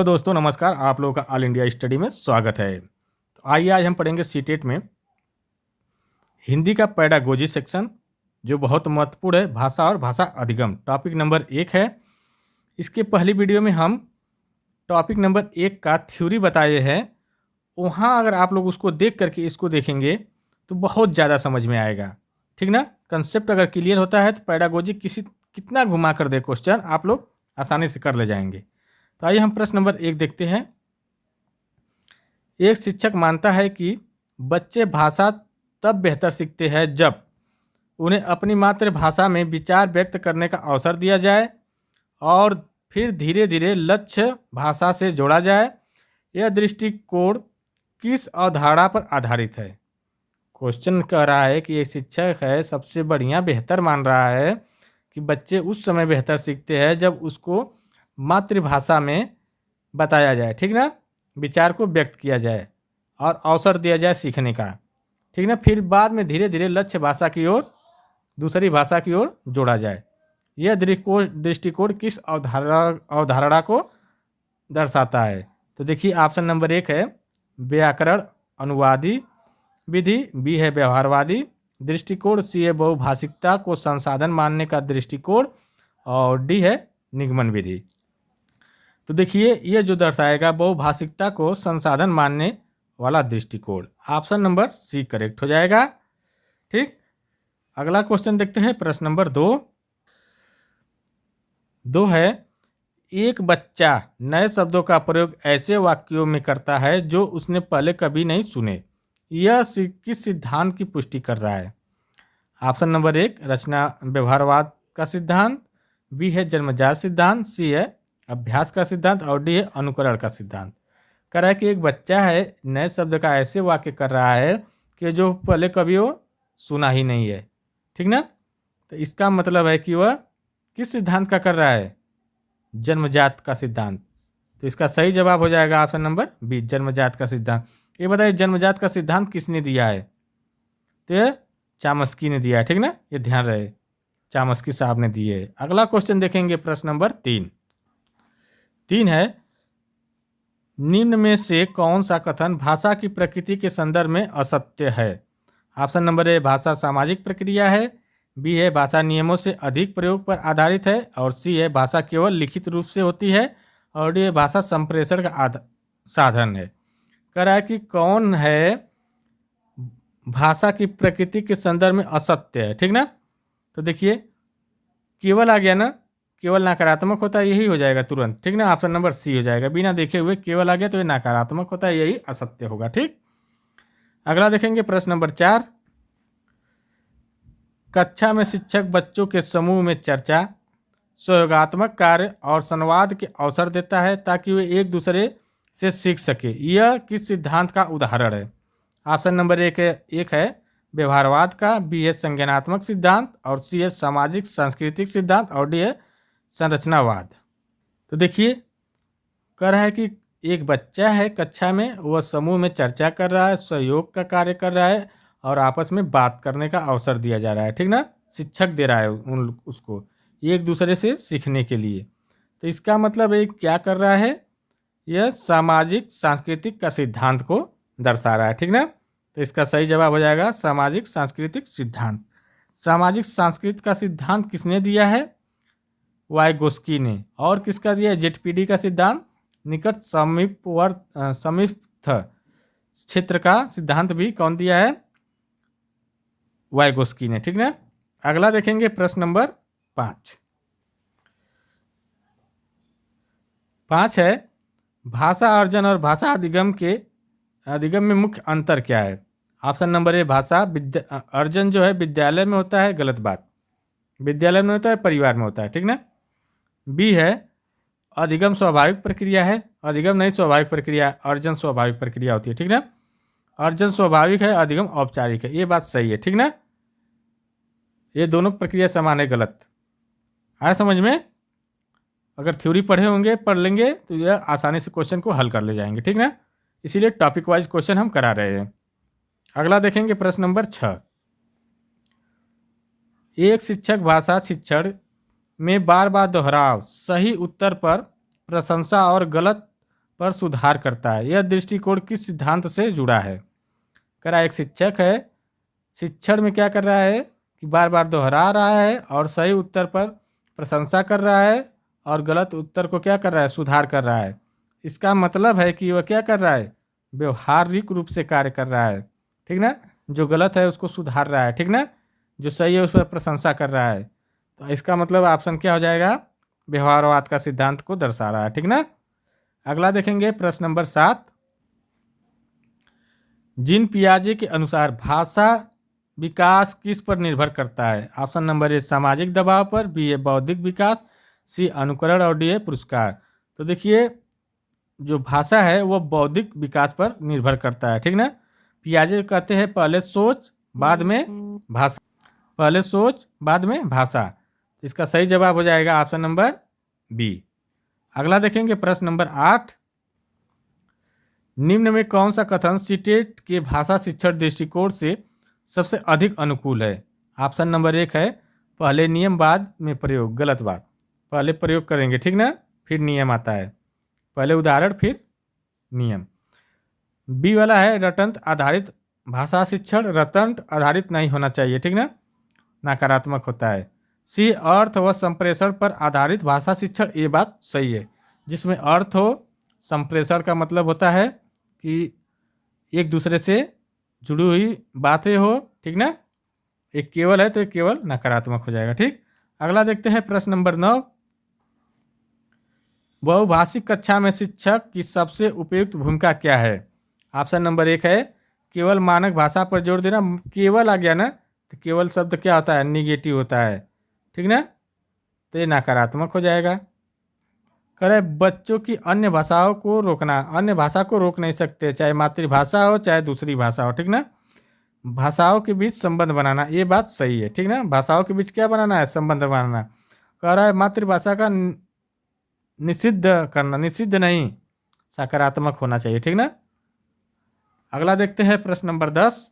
तो दोस्तों नमस्कार, आप लोगों का ऑल इंडिया स्टडी में स्वागत है। तो आइए आज हम पढ़ेंगे सीटेट में हिंदी का पेडागोजी सेक्शन, जो बहुत महत्वपूर्ण है, भाषा और भाषा अधिगम। टॉपिक नंबर 1 है। इसके पहली वीडियो में हम टॉपिक नंबर 1 का थ्योरी बताए हैं। वहाँ अगर आप लोग उसको देख करके इसको देखेंगे तो बहुत ज़्यादा समझ में आएगा, ठीक ना। कंसेप्ट अगर क्लियर होता है तो पेडागोजी कितना घुमा कर दे क्वेश्चन आप लोग आसानी से कर ले जाएंगे। तो आइए हम प्रश्न नंबर 1 देखते हैं। एक शिक्षक मानता है कि बच्चे भाषा तब बेहतर सीखते हैं जब उन्हें अपनी मातृभाषा में विचार व्यक्त करने का अवसर दिया जाए और फिर धीरे धीरे लक्ष्य भाषा से जोड़ा जाए। यह दृष्टिकोण किस अवधारणा पर आधारित है? क्वेश्चन कह रहा है कि एक शिक्षक है, सबसे बढ़िया बेहतर मान रहा है कि बच्चे उस समय बेहतर सीखते हैं जब उसको मातृभाषा में बताया जाए, ठीक ना, विचार को व्यक्त किया जाए और अवसर दिया जाए सीखने का, ठीक ना। फिर बाद में धीरे धीरे लक्ष्य भाषा की ओर, दूसरी भाषा की ओर जोड़ा जाए। यह दृष्टिकोण किस अवधारणा को दर्शाता है? तो देखिए ऑप्शन नंबर 1 है व्याकरण अनुवादी विधि, बी है व्यवहारवादी दृष्टिकोण, सी है बहुभाषिकता को संसाधन मानने का दृष्टिकोण और डी है निगमन विधि। तो देखिए ये जो दर्शाएगा बहुभाषिकता को संसाधन मानने वाला दृष्टिकोण, ऑप्शन नंबर सी करेक्ट हो जाएगा। ठीक, अगला क्वेश्चन देखते हैं। प्रश्न नंबर 2 है, एक बच्चा नए शब्दों का प्रयोग ऐसे वाक्यों में करता है जो उसने पहले कभी नहीं सुने। यह किस सिद्धांत की पुष्टि कर रहा है? ऑप्शन नंबर 1 रचना व्यवहारवाद का सिद्धांत, बी है जन्मजात सिद्धांत, सी है अभ्यास का सिद्धांत और डी है अनुकरण का सिद्धांत। कह रहा है कि एक बच्चा है, नए शब्द का ऐसे वाक्य कर रहा है कि जो पहले कभी वो सुना ही नहीं है, ठीक ना। तो इसका मतलब है कि वह किस सिद्धांत का कर रहा है? जन्मजात का सिद्धांत। तो इसका सही जवाब हो जाएगा ऑप्शन नंबर बी, जन्मजात का सिद्धांत। ये बताइए जन्मजात का सिद्धांत किसने दिया है? तो ये चामस्की ने दिया है, ठीक ना, ये ध्यान रहे, चामस्की साहब ने दिए है। अगला क्वेश्चन देखेंगे। प्रश्न नंबर 3 है, निम्न में से कौन सा कथन भाषा की प्रकृति के संदर्भ में असत्य है? ऑप्शन नंबर ए भाषा सामाजिक प्रक्रिया है, बी है भाषा नियमों से अधिक प्रयोग पर आधारित है और सी है भाषा केवल लिखित रूप से होती है और डी है भाषा संप्रेषण का साधन है। कह रहा है कि कौन है भाषा की प्रकृति के संदर्भ में असत्य है, ठीक ना। तो देखिए केवल आ गया ना, केवल नकारात्मक होता है, यही हो जाएगा तुरंत, ठीक ना। ऑप्शन नंबर सी हो जाएगा, बिना देखे हुए केवल आ गया तो ये नकारात्मक होता है, यही असत्य होगा। ठीक, अगला देखेंगे। प्रश्न नंबर 4, कक्षा में शिक्षक बच्चों के समूह में चर्चा, सहयोगात्मक कार्य और संवाद के अवसर देता है ताकि वे एक दूसरे से सीख सके। यह किस सिद्धांत का उदाहरण है? ऑप्शन नंबर 1 है व्यवहारवाद का, बी है संज्ञानात्मक सिद्धांत और सी है सामाजिक सांस्कृतिक सिद्धांत और डी है संरचनावाद। तो देखिए कह रहा है कि एक बच्चा है कक्षा में, वह समूह में चर्चा कर रहा है, सहयोग का कार्य कर रहा है और आपस में बात करने का अवसर दिया जा रहा है, ठीक ना। शिक्षक दे रहा है उसको एक दूसरे से सीखने के लिए। तो इसका मतलब ये क्या कर रहा है? यह सामाजिक सांस्कृतिक का सिद्धांत को दर्शा रहा है, ठीक ना। तो इसका सही जवाब हो जाएगा सामाजिक सांस्कृतिक सिद्धांत। सामाजिक सांस्कृतिक का सिद्धांत किसने दिया है? वाइगोस्की ने। और किसका दिया है? जेडपीडी का सिद्धांत, निकट समीपस्थ क्षेत्र का सिद्धांत भी कौन दिया है? वाइगोस्की ने, ठीक ना। अगला देखेंगे। प्रश्न नंबर 5 है, भाषा अर्जन और भाषा अधिगम में मुख्य अंतर क्या है? ऑप्शन नंबर ए भाषा अर्जन जो है विद्यालय में होता है, गलत बात, विद्यालय में होता है, परिवार में होता है, ठीक ना। बी है अधिगम स्वाभाविक प्रक्रिया है, अधिगम नहीं स्वाभाविक प्रक्रिया, अर्जन स्वाभाविक प्रक्रिया होती है, ठीक ना। अर्जन स्वाभाविक है, अधिगम औपचारिक है, ये बात सही है, ठीक ना। ये दोनों प्रक्रिया समान है, गलत आया समझ में? अगर थ्योरी पढ़े होंगे, पढ़ लेंगे तो यह आसानी से क्वेश्चन को हल कर ले जाएंगे, ठीक ना। इसीलिए टॉपिक वाइज क्वेश्चन हम करा रहे हैं। अगला देखेंगे। प्रश्न नंबर 6, एक शिक्षक भाषा शिक्षण में बार बार दोहराव, सही उत्तर पर प्रशंसा और गलत पर सुधार करता है। यह दृष्टिकोण किस सिद्धांत से जुड़ा है? करा एक शिक्षक है, शिक्षण में क्या कर रहा है कि बार बार दोहरा रहा है और सही उत्तर पर प्रशंसा कर रहा है और गलत उत्तर को क्या कर रहा है, सुधार कर रहा है। इसका मतलब है कि वह क्या कर रहा है, व्यवहारिक रूप से कार्य कर रहा है, ठीक ना। जो गलत है उसको सुधार रहा है, ठीक ना। जो सही है उस पर प्रशंसा कर रहा है। तो इसका मतलब ऑप्शन क्या हो जाएगा, व्यवहारवाद का सिद्धांत को दर्शा रहा है, ठीक ना। अगला देखेंगे प्रश्न नंबर 7। जीन पियाजे के अनुसार भाषा विकास किस पर निर्भर करता है? ऑप्शन नंबर ए सामाजिक दबाव पर, बी ए बौद्धिक विकास, सी अनुकरण और डी ए पुरस्कार। तो देखिए जो भाषा है वो बौद्धिक विकास पर निर्भर करता है, ठीक ना। पियाजे कहते हैं पहले सोच बाद में भाषा, पहले सोच बाद में भाषा। इसका सही जवाब हो जाएगा ऑप्शन नंबर बी। अगला देखेंगे प्रश्न नंबर 8। निम्न में कौन सा कथन सीटेट के भाषा शिक्षण दृष्टिकोण से सबसे अधिक अनुकूल है? ऑप्शन नंबर 1 है पहले नियम बाद में प्रयोग। गलत बात, पहले प्रयोग करेंगे, ठीक ना, फिर नियम आता है। पहले उदाहरण फिर नियम। बी वाला है रटंत आधारित भाषा शिक्षण, रटंत आधारित नहीं होना चाहिए, ठीक ना, नकारात्मक होता है। सी अर्थ व संप्रेषण पर आधारित भाषा शिक्षण, ये बात सही है। जिसमें अर्थ हो, संप्रेषण का मतलब होता है कि एक दूसरे से जुड़ी हुई बातें हो, ठीक ना। एक केवल है तो एक केवल नकारात्मक हो जाएगा, ठीक। अगला देखते हैं प्रश्न नंबर 9। बहुभाषिक कक्षा में शिक्षक की सबसे उपयुक्त भूमिका क्या है? ऑप्शन नंबर 1 है केवल मानक भाषा पर जोर देना। केवल आ गया ना, तो केवल शब्द क्या होता है, निगेटिव होता है, ठीक ना, तो ये नकारात्मक हो जाएगा। करे बच्चों की अन्य भाषाओं को रोकना, अन्य भाषा को रोक नहीं सकते, चाहे मातृभाषा हो चाहे दूसरी भाषा हो, ठीक ना। भाषाओं के बीच संबंध बनाना, ये बात सही है, ठीक ना। भाषाओं के बीच क्या बनाना है, संबंध बनाना। कह रहा है मातृभाषा का निषिद्ध करना, निषिद्ध नहीं, सकारात्मक होना चाहिए, ठीक ना। अगला देखते हैं प्रश्न नंबर 10।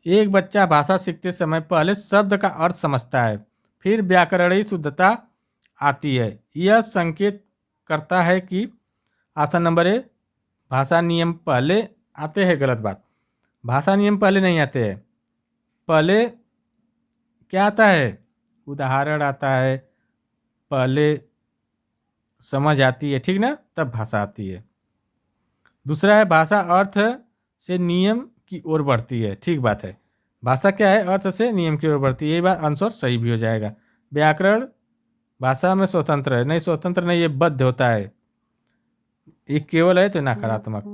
एक बच्चा भाषा सीखते समय पहले शब्द का अर्थ समझता है, फिर व्याकरणीय शुद्धता आती है। यह संकेत करता है कि ऑप्शन नंबर ए भाषा नियम पहले आते हैं। गलत बात, भाषा नियम पहले नहीं आते हैं। पहले क्या आता है, उदाहरण आता है, पहले समझ आती है, ठीक ना, तब भाषा आती है। दूसरा है भाषा अर्थ से नियम की ओर बढ़ती है, ठीक बात है। भाषा क्या है, अर्थ से नियम की ओर बढ़ती है, ये बात आंसर सही भी हो जाएगा। व्याकरण भाषा में स्वतंत्र है, नहीं स्वतंत्र नहीं, ये बद्ध होता है, ये केवल है तो नकारात्मक।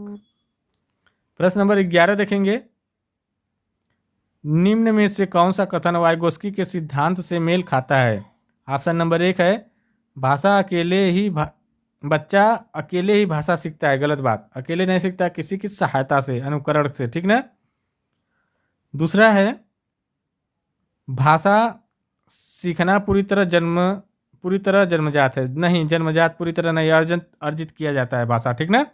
प्रश्न नंबर 11 देखेंगे। निम्न में से कौन सा कथन वाइगोस्की के सिद्धांत से मेल खाता है? ऑप्शन नंबर 1 है भाषा अकेले ही बच्चा अकेले ही भाषा सीखता है। गलत बात, अकेले नहीं सीखता, किसी की सहायता से, अनुकरण से, ठीक ना। दूसरा है भाषा सीखना पूरी तरह जन्मजात है। नहीं, जन्मजात पूरी तरह नहीं, अर्जित किया जाता है भाषा, ठीक ना।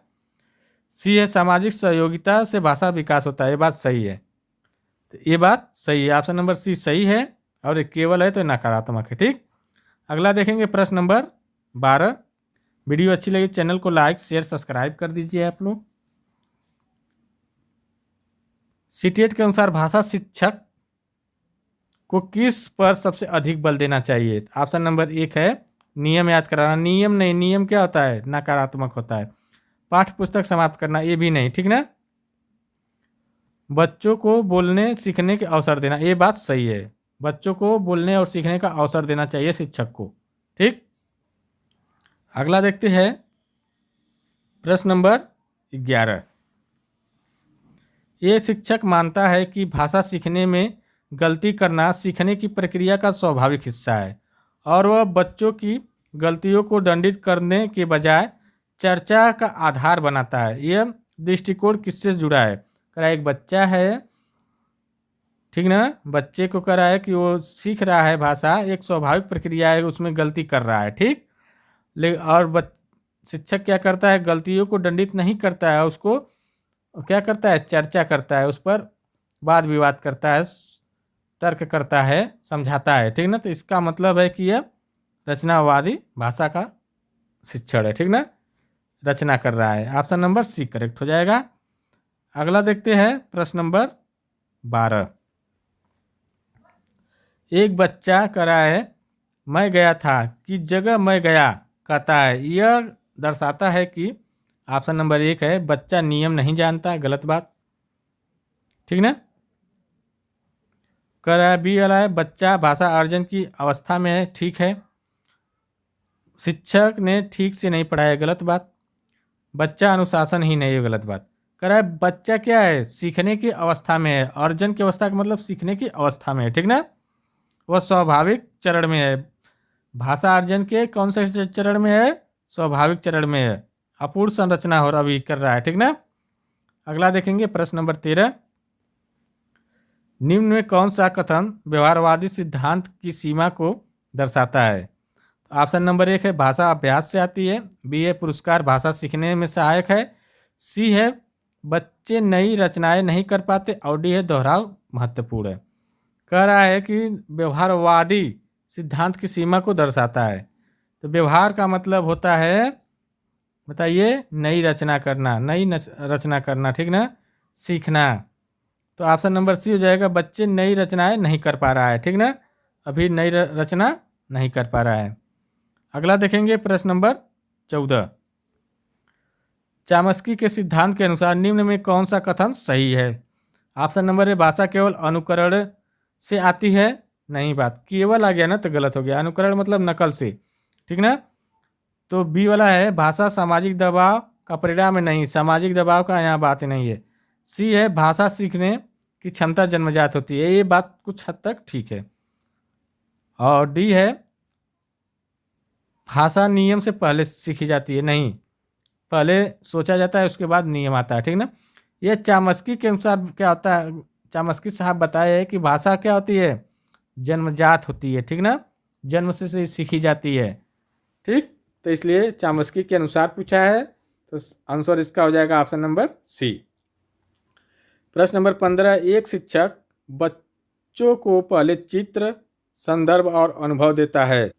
सी है सामाजिक सहयोगिता से भाषा विकास होता है, ये बात सही है, तो ये बात सही है, ऑप्शन नंबर सी सही है। और एक केवल है तो नकारात्मक है, ठीक। अगला देखेंगे प्रश्न नंबर 12। वीडियो अच्छी लगी चैनल को लाइक शेयर सब्सक्राइब कर दीजिए आप लोग। सीटेट के अनुसार भाषा शिक्षक को किस पर सबसे अधिक बल देना चाहिए? ऑप्शन नंबर 1 है नियम याद कराना। नियम नहीं, नियम क्या होता है, नकारात्मक होता है। पाठ्य पुस्तक समाप्त करना, ये भी नहीं, ठीक ना। बच्चों को बोलने सीखने के अवसर देना, ये बात सही है, बच्चों को बोलने और सीखने का अवसर देना चाहिए शिक्षक को, ठीक। अगला देखते हैं प्रश्न नंबर 11। ये शिक्षक मानता है कि भाषा सीखने में गलती करना सीखने की प्रक्रिया का स्वाभाविक हिस्सा है और वह बच्चों की गलतियों को दंडित करने के बजाय चर्चा का आधार बनाता है। यह दृष्टिकोण किससे जुड़ा है? करा एक बच्चा है, ठीक ना, बच्चे को करा है कि वो सीख रहा है भाषा, एक स्वाभाविक प्रक्रिया है, उसमें गलती कर रहा है, ठीक। लेकिन और शिक्षक क्या करता है, गलतियों को दंडित नहीं करता है, उसको क्या करता है, चर्चा करता है, उस पर वाद विवाद करता है, तर्क करता है, समझाता है, ठीक ना। तो इसका मतलब है कि यह रचनावादी भाषा का शिक्षण है, ठीक ना। रचना कर रहा है। ऑप्शन नंबर सी करेक्ट हो जाएगा। अगला देखते हैं प्रश्न नंबर 12। एक बच्चा कह रहा है मैं गया था की जगह मैं गया कहता है। यह दर्शाता है कि ऑप्शन नंबर 1 है बच्चा नियम नहीं जानता, गलत बात, ठीक ना। कह रहा है बी वाला है बच्चा भाषा अर्जन की अवस्था में है, ठीक है। शिक्षक ने ठीक से नहीं पढ़ाया, गलत बात। बच्चा अनुशासन ही नहीं है, गलत बात। कह रहा है बच्चा क्या है सीखने की अवस्था में है, अर्जन की अवस्था का मतलब सीखने की अवस्था में है, ठीक ना। वह स्वाभाविक चरण में है। भाषा अर्जन के कौन से चरण में है, स्वाभाविक चरण में है, अपूर्ण संरचना हो अभी कर रहा है, ठीक ना। अगला देखेंगे प्रश्न नंबर 13। निम्न में कौन सा कथन व्यवहारवादी सिद्धांत की सीमा को दर्शाता है। ऑप्शन नंबर 1 है भाषा अभ्यास से आती है, बी है पुरस्कार भाषा सीखने में सहायक है, सी है बच्चे नई रचनाएं नहीं कर पाते और डी है दोहराव महत्वपूर्ण है। कह रहा है कि व्यवहारवादी सिद्धांत की सीमा को दर्शाता है। तो व्यवहार का मतलब होता है, बताइए, नई रचना करना, रचना करना, ठीक ना, सीखना। तो ऑप्शन नंबर सी हो जाएगा बच्चे नई रचनाएं नहीं कर पा रहा है, ठीक ना, अभी नई रचना नहीं कर पा रहा है। अगला देखेंगे प्रश्न नंबर 14। चामस्की के सिद्धांत के अनुसार निम्न में कौन सा कथन सही है। ऑप्शन नंबर ए भाषा केवल अनुकरण से आती है, नहीं बात, केवल आ गया ना तो गलत हो गया, अनुकरण मतलब नकल से, ठीक ना। तो बी वाला है भाषा सामाजिक दबाव का परिणाम है, नहीं, सामाजिक दबाव का यहाँ बात नहीं है। सी है भाषा सीखने की क्षमता जन्मजात होती है, ये बात कुछ हद तक ठीक है। और डी है भाषा नियम से पहले सीखी जाती है, नहीं, पहले सोचा जाता है उसके बाद नियम आता है, ठीक ना। यह चामस्की के अनुसार क्या होता है, चामस्की साहब बताए है कि भाषा क्या होती है, जन्मजात होती है, ठीक ना, जन्म से सीखी जाती है, ठीक। तो इसलिए चामस्की के अनुसार पूछा है, तो आंसर इसका हो जाएगा ऑप्शन नंबर सी। प्रश्न नंबर 15। एक शिक्षक बच्चों को पहले चित्र, संदर्भ और अनुभव देता है,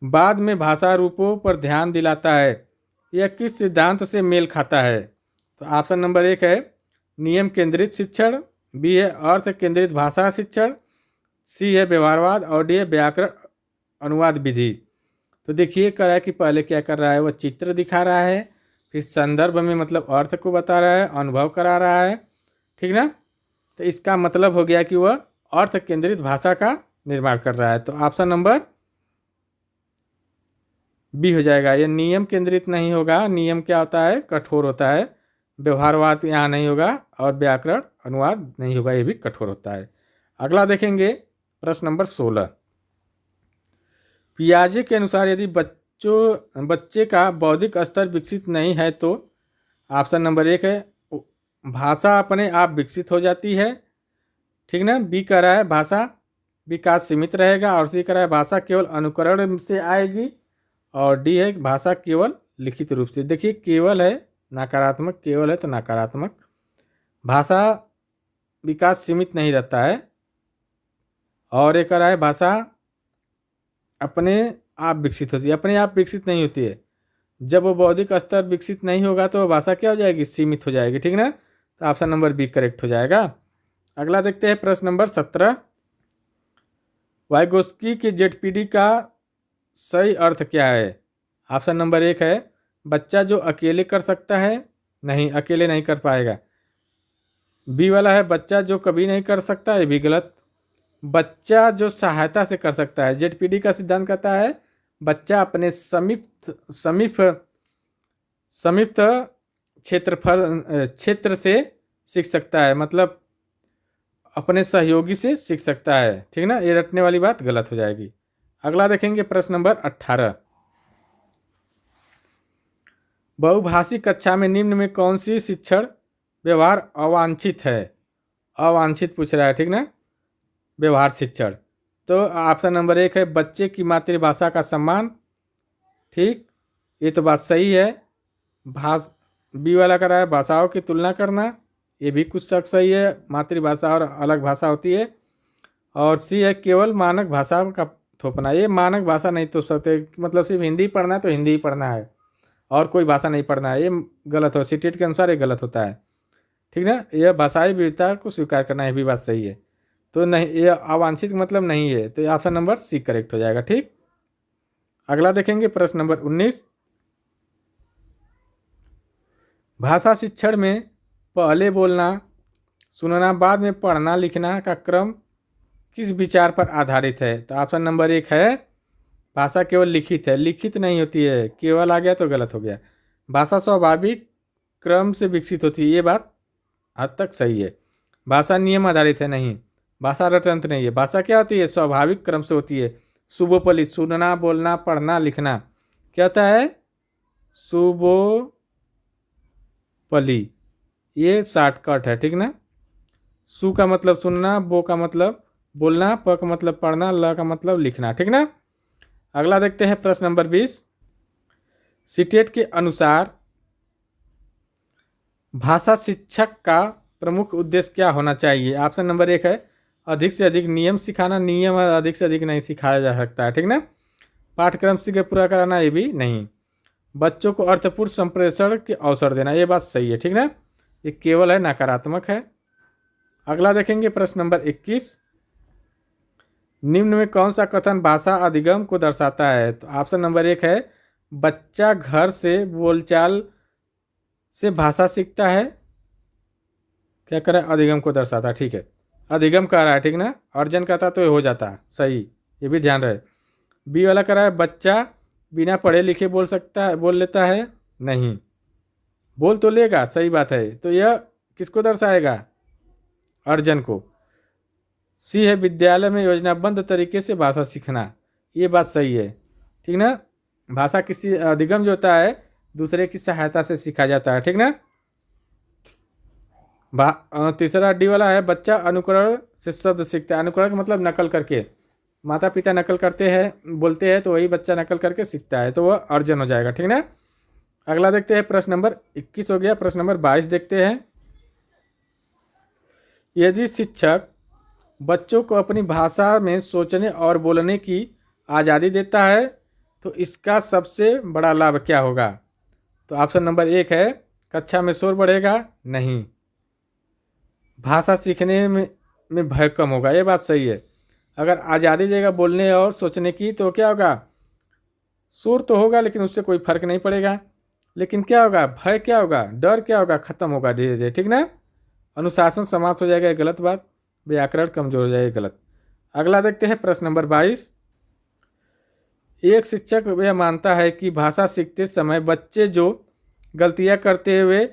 बाद में भाषा रूपों पर ध्यान दिलाता है, यह किस सिद्धांत से मेल खाता है। तो ऑप्शन नंबर 1 है नियम केंद्रित शिक्षण, बी है अर्थ केंद्रित भाषा शिक्षण, सी है व्यवहारवाद और डी है व्याकरण अनुवाद विधि। तो देखिए कर रहा है कि पहले क्या कर रहा है, वह चित्र दिखा रहा है, फिर संदर्भ में मतलब अर्थ को बता रहा है, अनुभव करा रहा है, ठीक ना। तो इसका मतलब हो गया कि वह अर्थ केंद्रित भाषा का निर्माण कर रहा है। तो ऑप्शन नंबर बी हो जाएगा। ये नियम केंद्रित नहीं होगा, नियम क्या होता है, कठोर होता है, व्यवहारवाद यहाँ नहीं होगा और व्याकरण अनुवाद नहीं होगा, ये भी कठोर होता है। अगला देखेंगे प्रश्न नंबर 16। पियाजे के अनुसार यदि बच्चे का बौद्धिक स्तर विकसित नहीं है तो ऑप्शन नंबर 1 है भाषा अपने आप विकसित हो जाती है, ठीक ना। बी कह रहा है भाषा विकास सीमित रहेगा और सी कह रहा है भाषा केवल अनुकरण से आएगी और डी है भाषा केवल लिखित रूप से। देखिए केवल है नकारात्मक, केवल है तो नकारात्मक, भाषा विकास सीमित नहीं रहता है। और एक कह रहा है भाषा अपने आप विकसित होती है, अपने आप विकसित नहीं होती है, जब वो बौद्धिक स्तर विकसित नहीं होगा तो भाषा क्या हो जाएगी, सीमित हो जाएगी, ठीक ना। तो ऑप्शन नंबर बी करेक्ट हो जाएगा। अगला देखते हैं प्रश्न नंबर 17। वाइगोस्की के जेडपीडी का सही अर्थ क्या है। ऑप्शन नंबर 1 है बच्चा जो अकेले कर सकता है, नहीं, अकेले नहीं कर पाएगा। बी वाला है बच्चा जो कभी नहीं कर सकता, ये भी गलत। बच्चा जो सहायता से कर सकता है, जेडपीडी का सिद्धांत कहता है बच्चा अपने समीप क्षेत्र से सीख सकता है, मतलब अपने सहयोगी से सीख सकता है, ठीक ना, ये रटने वाली बात गलत हो जाएगी। अगला देखेंगे प्रश्न नंबर 18। बहुभाषी कक्षा में निम्न में कौन सी शिक्षण व्यवहार अवांछित है, अवांछित पूछ रहा है, ठीक ना, व्यवहार शिक्षण। तो ऑप्शन नंबर 1 है बच्चे की मातृभाषा का सम्मान, ठीक, ये तो बात सही है। बी वाला कर रहा है भाषाओं की तुलना करना, ये भी कुछ तक सही है, मातृभाषा और अलग भाषा होती है। और सी है केवल मानक भाषा का थोपना, ये मानक भाषा नहीं तो सकते, मतलब सिर्फ हिंदी पढ़ना है तो हिंदी ही पढ़ना है, और कोई भाषा नहीं पढ़ना है, ये गलत हो, सीटेट के अनुसार ये गलत होता है। ठीक ना, यह भाषाई विविधता को स्वीकार करना, ये भी बात सही है। तो नहीं, ये अवांछित मतलब नहीं है, तो ऑप्शन नंबर सी करेक्ट हो जाएगा। ठीक, अगला देखेंगे प्रश्न नंबर 19। भाषा शिक्षण में पहले बोलना सुनना बाद में पढ़ना लिखना का क्रम किस विचार पर आधारित है? तो ऑप्शन नंबर 1 है भाषा केवल लिखित है, लिखित नहीं होती है, केवल आ गया तो गलत हो गया। भाषा स्वाभाविक क्रम से विकसित होती है, ये बात हद तक सही है। भाषा नियम आधारित है, नहीं। भाषा रटंत्र नहीं है। भाषा क्या होती है? स्वाभाविक क्रम से होती है। सुबोपली सुनना बोलना पढ़ना लिखना क्या होता है? सुबोपली, ये शॉर्टकट है। ठीक ना, सु का मतलब सुनना, बो का मतलब बोलना, प का मतलब पढ़ना, ल का मतलब लिखना। ठीक ना, अगला देखते हैं प्रश्न नंबर 20। सीटेट के अनुसार भाषा शिक्षक का प्रमुख उद्देश्य क्या होना चाहिए? ऑप्शन नंबर 1 है अधिक से अधिक नियम सिखाना, नियम अधिक से अधिक नहीं सिखाया जा सकता है। ठीक ना, पाठ्यक्रम सीखे पूरा कराना, ये भी नहीं। बच्चों को अर्थपूर्ण संप्रेषण के अवसर देना, ये बात सही है। ठीक ना, ये केवल है, नकारात्मक है। अगला देखेंगे प्रश्न नंबर 21। निम्न में कौन सा कथन भाषा अधिगम को दर्शाता है? तो ऑप्शन नंबर 1 है बच्चा घर से बोलचाल से भाषा सीखता है। क्या करें? अधिगम को दर्शाता है। ठीक है, अधिगम कह रहा है। ठीक ना, अर्जन कहता तो ये हो जाता सही, ये भी ध्यान रहे। बी वाला कह रहा है बच्चा बिना पढ़े लिखे बोल सकता है, बोल लेता है, नहीं। बोल तो लेगा, सही बात है, तो यह किसको दर्शाएगा? अर्जन को। सी है विद्यालय में योजनाबद्ध तरीके से भाषा सीखना, ये बात सही है। ठीक ना, भाषा किसी अधिगम जो होता है दूसरे की सहायता से सीखा जाता है। ठीक ना, तीसरा डी वाला है बच्चा अनुकरण से शब्द सीखता है। अनुकरण का मतलब नकल करके, माता पिता नकल करते हैं बोलते हैं तो वही बच्चा नकल करके सीखता है, तो वह अर्जन हो जाएगा। ठीक ना, अगला देखते हैं प्रश्न नंबर 21 हो गया। प्रश्न नंबर 22 देखते हैं। यदि शिक्षक बच्चों को अपनी भाषा में सोचने और बोलने की आज़ादी देता है तो इसका सबसे बड़ा लाभ क्या होगा? तो ऑप्शन नंबर 1 है कक्षा में शोर बढ़ेगा, नहीं। भाषा सीखने में भय कम होगा, ये बात सही है। अगर आज़ादी देगा बोलने और सोचने की तो क्या होगा? शोर तो होगा लेकिन उससे कोई फर्क नहीं पड़ेगा, लेकिन क्या होगा? भय क्या होगा? डर क्या होगा? खत्म होगा धीरे धीरे। ठीक ना, अनुशासन समाप्त हो जाएगा, ये गलत बात। व्याकरण कमजोर हो जाएगा, गलत। अगला देखते हैं प्रश्न नंबर 22। एक शिक्षक यह मानता है कि भाषा सीखते समय बच्चे जो गलतियां करते हुए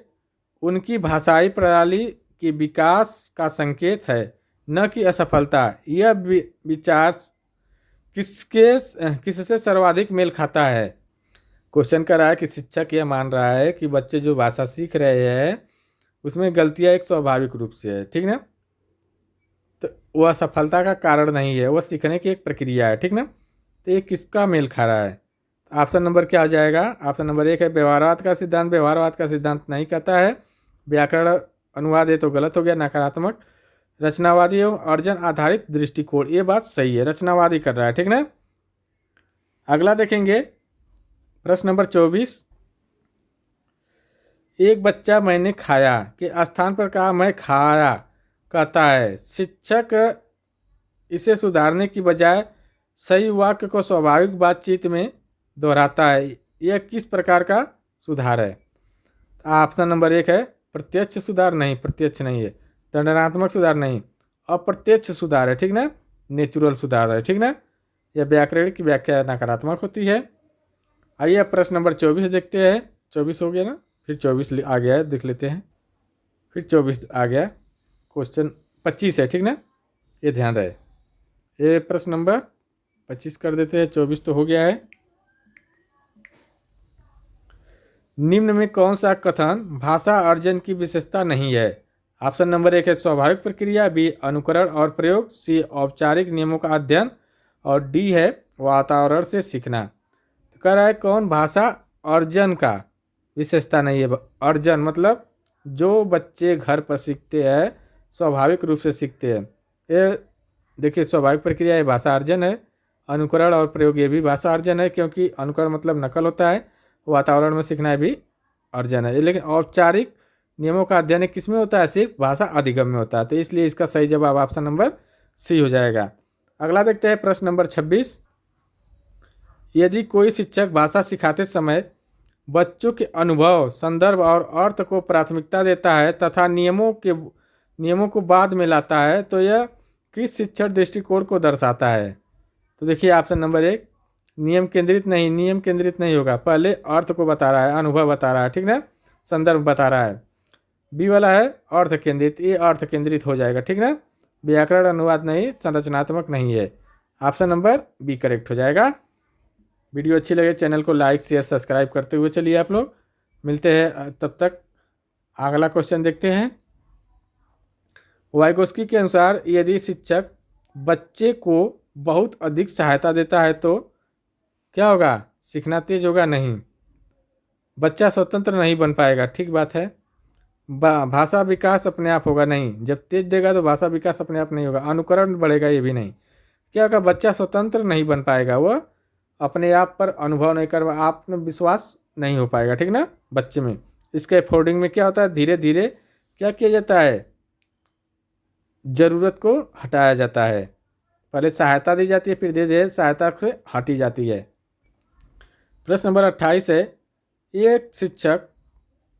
उनकी भाषाई प्रणाली के विकास का संकेत है, न कि असफलता। यह विचार किससे सर्वाधिक मेल खाता है? क्वेश्चन कर रहा है कि शिक्षक यह मान रहा है कि बच्चे जो भाषा सीख रहे हैं उसमें गलतियां एक स्वाभाविक रूप से है। ठीक ना, तो वह सफलता का कारण नहीं है, वह सीखने की एक प्रक्रिया है। ठीक ना, तो ये किसका मेल खा रहा है? ऑप्शन नंबर क्या हो जाएगा? ऑप्शन नंबर 1 है व्यवहारवाद का सिद्धांत। व्यवहारवाद का सिद्धांत नहीं कहता है। व्याकरण अनुवाद है तो गलत हो गया, नकारात्मक। रचनावादी एवं अर्जन आधारित दृष्टिकोण, ये बात सही है, रचनावादी कर रहा है। ठीक ना, अगला देखेंगे प्रश्न नंबर 24। एक बच्चा मैंने खाया के स्थान पर कहा मैं खाया कहता है। शिक्षक इसे सुधारने की बजाय सही वाक्य को स्वाभाविक बातचीत में दोहराता है, यह किस प्रकार का सुधार है? ऑप्शन नंबर 1 है प्रत्यक्ष सुधार, नहीं प्रत्यक्ष नहीं है। दंडनात्मक सुधार नहीं, अप्रत्यक्ष सुधार है। ठीक ना, नेचुरल सुधार है। ठीक ना, यह व्याकरण की व्याख्या नकारात्मक होती है। आइए प्रश्न नंबर 24 देखते हैं। 24 हो गया ना, फिर 24 आ गया है, देख लेते हैं। फिर 24 आ गया, क्वेश्चन 25 है। ठीक ना, ये ध्यान रहे। ये प्रश्न नंबर 25 कर देते हैं, 24 तो हो गया है। निम्न में कौन सा कथन भाषा अर्जन की विशेषता नहीं है? ऑप्शन नंबर 1 है स्वाभाविक प्रक्रिया, बी अनुकरण और प्रयोग, सी औपचारिक नियमों का अध्ययन और डी है वातावरण से सीखना। तो कह रहा है कौन भाषा अर्जन का विशेषता नहीं है? अर्जन मतलब जो बच्चे घर पर सीखते हैं, स्वाभाविक रूप से सीखते हैं। ये देखिए स्वाभाविक प्रक्रिया ये भाषा अर्जन है। अनुकरण और प्रयोग ये भी भाषा अर्जन है, क्योंकि अनुकरण मतलब नकल होता है वातावरण में सीखना भी अर्जन है। लेकिन औपचारिक नियमों का अध्ययन किस में होता है? सिर्फ भाषा अधिगम में होता है। तो इसलिए इसका सही जवाब ऑप्शन नंबर सी हो जाएगा। अगला देखते हैं प्रश्न नंबर 26। यदि कोई शिक्षक भाषा सिखाते समय बच्चों के अनुभव, संदर्भ और अर्थ को प्राथमिकता देता है तथा नियमों को बाद में लाता है तो यह किस शिक्षण दृष्टिकोण को दर्शाता है? तो देखिए ऑप्शन नंबर 1 नियम केंद्रित नहीं होगा। पहले अर्थ को बता रहा है, अनुभव बता रहा है, ठीक ना, संदर्भ बता रहा है। बी वाला है अर्थ केंद्रित, ये अर्थ केंद्रित हो जाएगा, ठीक ना, व्याकरण अनुवाद नहीं, संरचनात्मक नहीं है। ऑप्शन नंबर बी करेक्ट हो जाएगा। वीडियो अच्छी लगे चैनल को लाइक शेयर सब्सक्राइब करते हुए चलिए आप लोग, मिलते हैं तब तक। अगला क्वेश्चन देखते हैं। वाइगोस्की के अनुसार यदि शिक्षक बच्चे को बहुत अधिक सहायता देता है तो क्या होगा? सीखना तेज होगा? नहीं, बच्चा स्वतंत्र नहीं बन पाएगा, ठीक बात है। भाषा विकास अपने आप होगा? नहीं, जब तेज देगा तो भाषा विकास अपने आप नहीं होगा, अनुकरण बढ़ेगा, ये भी नहीं। क्या होगा? बच्चा स्वतंत्र नहीं बन पाएगा, वह अपने आप पर अनुभव नहीं कर, आत्मविश्वास नहीं हो पाएगा, ठीक ना, बच्चे में। इसके फोर्डिंग में क्या होता है? धीरे धीरे क्या किया जाता है? ज़रूरत को हटाया जाता है। पहले सहायता दी जाती है, फिर धीरे धीरे सहायता से हटी जाती है। प्रश्न नंबर 28 है। एक शिक्षक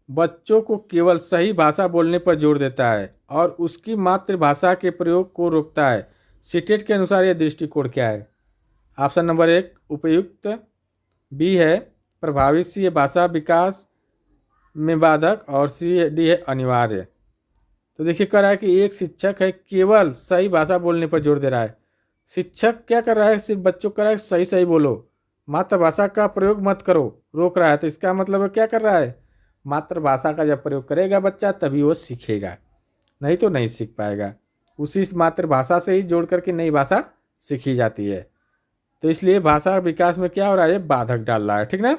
बच्चों को केवल सही भाषा बोलने पर जोर देता है और उसकी मातृभाषा के प्रयोग को रोकता है। सीटेट के अनुसार यह दृष्टिकोण क्या है? ऑप्शन नंबर 1 उपयुक्त, बी है प्रभावी, सी है भाषा विकास में बाधक और सी डी है अनिवार्य। तो देखिए कह रहा है कि एक शिक्षक है केवल सही भाषा बोलने पर जोर दे रहा है। शिक्षक क्या कर रहा है? सिर्फ बच्चों को कह रहा है सही सही बोलो, मातृभाषा का प्रयोग मत करो, रोक रहा है। तो इसका मतलब क्या कर रहा है? मातृभाषा का जब प्रयोग करेगा बच्चा तभी वो सीखेगा, नहीं तो नहीं सीख पाएगा। उसी मातृभाषा से ही जोड़ करके नई भाषा सीखी जाती है। तो इसलिए भाषा विकास में क्या हो रहा है? बाधक डाल रहा है, ठीक ना।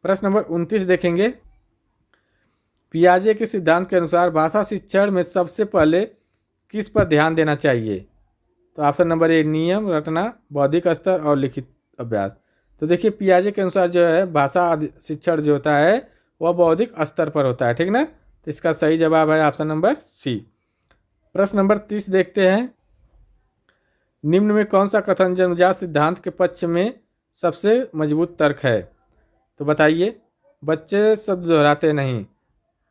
प्रश्न नंबर 29 देखेंगे। पियाजे के सिद्धांत के अनुसार भाषा शिक्षण में सबसे पहले किस पर ध्यान देना चाहिए? तो ऑप्शन नंबर 1 नियम रटना, बौद्धिक स्तर और लिखित अभ्यास। तो देखिए पियाजे के अनुसार जो है भाषा शिक्षण जो होता है वह बौद्धिक स्तर पर होता है, ठीक ना। तो इसका सही जवाब है ऑप्शन नंबर सी। प्रश्न नंबर 30 देखते हैं। निम्न में कौन सा कथन जन्मजात सिद्धांत के पक्ष में सबसे मजबूत तर्क है? तो बताइए। बच्चे शब्द दोहराते नहीं,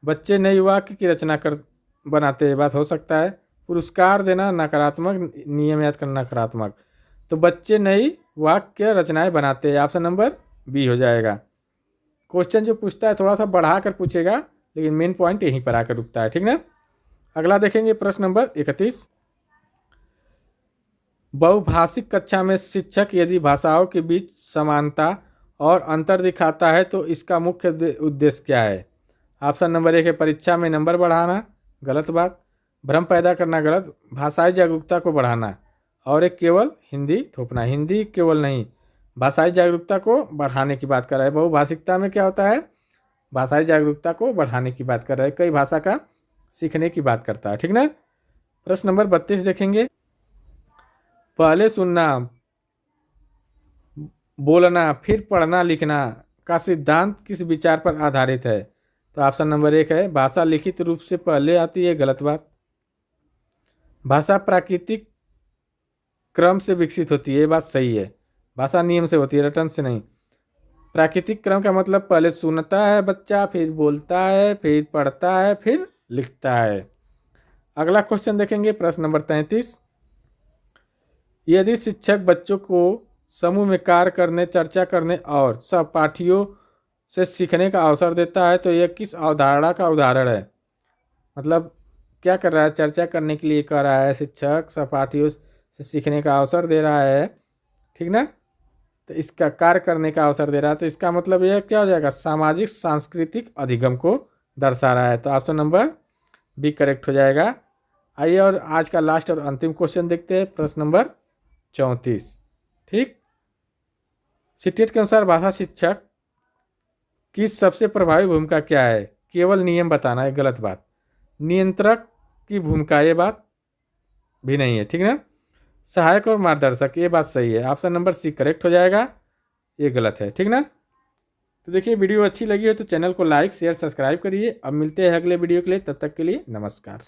बच्चे नई वाक्य की रचना कर बनाते, ये बात हो सकता है। पुरस्कार देना नकारात्मक, नियम याद करना नकारात्मक। तो बच्चे नई वाक्य रचनाएं बनाते हैं, ऑप्शन नंबर बी हो जाएगा। क्वेश्चन जो पूछता है थोड़ा सा बढ़ा कर पूछेगा, लेकिन मेन पॉइंट यहीं पर आकर रुकता है, ठीक ना। अगला देखेंगे प्रश्न नंबर 31। बहुभाषिक कक्षा में शिक्षक यदि भाषाओं के बीच समानता और अंतर दिखाता है तो इसका मुख्य उद्देश्य क्या है? ऑप्शन नंबर 1 है परीक्षा में नंबर बढ़ाना, गलत बात। भ्रम पैदा करना, गलत। भाषाई जागरूकता को बढ़ाना, और एक केवल हिंदी थोपना, हिंदी केवल नहीं, भाषाई जागरूकता को बढ़ाने की बात कर रहा है। बहुभाषिकता में क्या होता है? भाषाई जागरूकता को बढ़ाने की बात कर रहा है, कई भाषा का सीखने की बात करता है, ठीक ना। प्रश्न नंबर 32 देखेंगे। पहले सुनना, बोलना, फिर पढ़ना लिखना का सिद्धांत किस विचार पर आधारित है? तो ऑप्शन नंबर 1 है भाषा लिखित रूप से पहले आती है, गलत बात। भाषा प्राकृतिक क्रम से विकसित होती है, ये बात सही है। भाषा नियम से होती है, रटन से नहीं। प्राकृतिक क्रम का मतलब पहले सुनता है बच्चा, फिर बोलता है, फिर पढ़ता है, फिर लिखता है। अगला क्वेश्चन देखेंगे प्रश्न नंबर 33। यदि शिक्षक बच्चों को समूह में कार्य करने, चर्चा करने और सहपाठियों से सीखने का अवसर देता है तो यह किस अवधारणा का उदाहरण है? मतलब क्या कर रहा है? चर्चा करने के लिए कर रहा है शिक्षक, सहपाठियों से सीखने का अवसर दे रहा है, ठीक ना। तो इसका कार्य करने का अवसर दे रहा है, तो इसका मतलब यह क्या हो जाएगा? सामाजिक सांस्कृतिक अधिगम को दर्शा रहा है। तो ऑप्शन नंबर बी करेक्ट हो जाएगा। आइए और आज का लास्ट और अंतिम क्वेश्चन देखते हैं, प्रश्न नंबर 34। ठीक, सीटेट के अनुसार भाषा शिक्षक की सबसे प्रभावी भूमिका क्या है? केवल नियम बताना है, गलत बात। नियंत्रक की भूमिका, ये बात भी नहीं है, ठीक ना। सहायक और मार्गदर्शक, ये बात सही है। ऑप्शन नंबर सी करेक्ट हो जाएगा, ये गलत है, ठीक ना। तो देखिए, वीडियो अच्छी लगी हो तो चैनल को लाइक शेयर सब्सक्राइब करिए। अब मिलते हैं अगले वीडियो के लिए, तब तक के लिए नमस्कार।